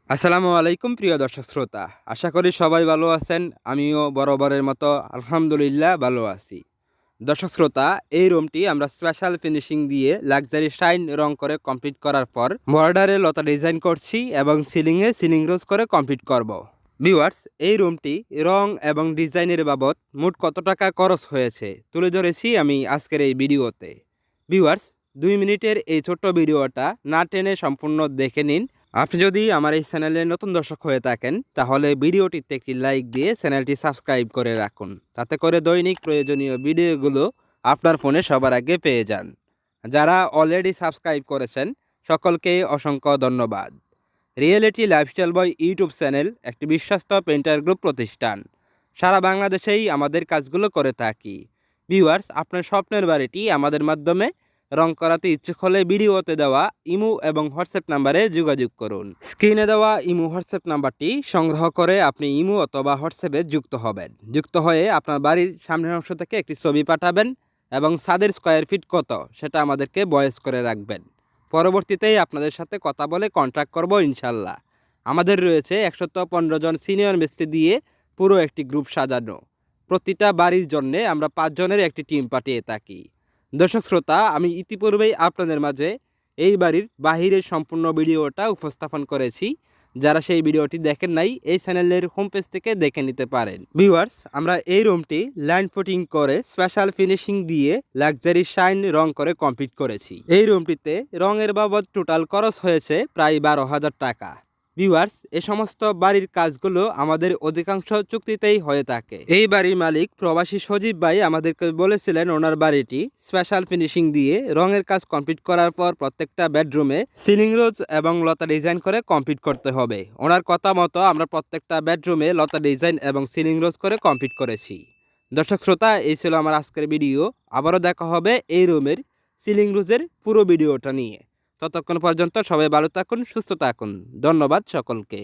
আসসালামু আলাইকুম প্রিয় দর্শক শ্রোতা, আশা করি সবাই ভালো আছেন। আমিও বরাবরের মতো আলহামদুলিল্লাহ ভালো আছি। দর্শক শ্রোতা, এই রুমটি আমরা স্পেশাল ফিনিশিং দিয়ে লাক্সারি শাইন রং করে কমপ্লিট করার পর বর্ডারে লতা ডিজাইন করছি এবং সিলিংয়ে সিলিং রোজ করে কমপ্লিট করব। ভিউয়ার্স, এই রুমটি রং এবং ডিজাইনের বাবদ মোট কত টাকা খরচ হয়েছে তুলে ধরেছি আমি আজকের এই ভিডিওতে। ভিউয়ার্স, 2 মিনিটের এই ছোট্ট ভিডিওটা না টেনে সম্পূর্ণ দেখে নিন। আপনি যদি আমার এই চ্যানেলে নতুন দর্শক হয়ে থাকেন তাহলে ভিডিওটিতে একটি লাইক দিয়ে চ্যানেলটি সাবস্ক্রাইব করে রাখুন, তাতে করে দৈনিক প্রয়োজনীয় ভিডিওগুলো আপনার ফোনে সবার আগে পেয়ে যান। যারা অলরেডি সাবস্ক্রাইব করেছেন সকলকে অসংখ্য ধন্যবাদ। রিয়েলিটি লাইফস্টাইল বয় ইউটিউব চ্যানেল একটি বিশ্বস্ত পেন্টার গ্রুপ প্রতিষ্ঠান। সারা বাংলাদেশেই আমাদের কাজগুলো করে থাকি। ভিউয়ার্স, আপনার স্বপ্নের বাড়িটি আমাদের মাধ্যমে রং করাতে ইচ্ছুক হলে ভিডিওতে দেওয়া ইমো এবং হোয়াটসঅ্যাপ নাম্বারে যোগাযোগ করুন। স্ক্রিনে দেওয়া ইমো হোয়াটসঅ্যাপ নাম্বারটি সংগ্রহ করে আপনি ইমো অথবা হোয়াটসঅ্যাপে যুক্ত হবেন। যুক্ত হয়ে আপনার বাড়ির সামনের অংশ থেকে একটি ছবি পাঠাবেন এবং ছাদের স্কোয়ার ফিট কত সেটা আমাদেরকে ভয়েস করে রাখবেন। পরবর্তীতেই আপনাদের সাথে কথা বলে কন্ট্যাক্ট করব ইনশাল্লাহ। আমাদের রয়েছে 115 জন সিনিয়র মিস্ত্রি দিয়ে পুরো একটি গ্রুপ সাজানো। প্রতিটা বাড়ির জন্যে আমরা 5 জনের একটি টিম পাঠিয়ে থাকি। দর্শক শ্রোতা, আমি ইতিপূর্বেই আপনাদের মাঝে এই বাড়ির বাহিরের সম্পূর্ণ ভিডিওটা উপস্থাপন করেছি। যারা সেই ভিডিওটি দেখেন নাই, এই চ্যানেলের হোম পেজ থেকে দেখে নিতে পারেন। ভিউয়ার্স, আমরা এই রুমটি লাইন ফুটিং করে স্পেশাল ফিনিশিং দিয়ে লাক্সারি শাইন রং করে কমপ্লিট করেছি। এই রুমটিতে রঙের বাবদ টোটাল খরচ হয়েছে প্রায় 12,000 টাকা। ভিউয়ার্স, এ সমস্ত বাড়ির কাজগুলো আমাদের অধিকাংশ চুক্তিতেই হয়ে থাকে। এই বাড়ির মালিক প্রবাসী সজীব ভাই আমাদেরকে বলেছিলেন ওনার বাড়িটি স্পেশাল ফিনিশিং দিয়ে রঙের কাজ কমপ্লিট করার পর প্রত্যেকটা বেডরুমে সিলিং রোজ এবং লতা ডিজাইন করে কমপ্লিট করতে হবে। ওনার কথা মতো আমরা প্রত্যেকটা বেডরুমে লতা ডিজাইন এবং সিলিং রোজ করে কমপ্লিট করেছি। দর্শক শ্রোতা, এই ছিল আমার আজকের ভিডিও। আবারও দেখা হবে এই রুমের সিলিং রোজের পুরো ভিডিওটা নিয়ে। ততক্ষণ পর্যন্ত সবাই ভালো থাকুন, সুস্থ থাকুন। ধন্যবাদ সকলকে।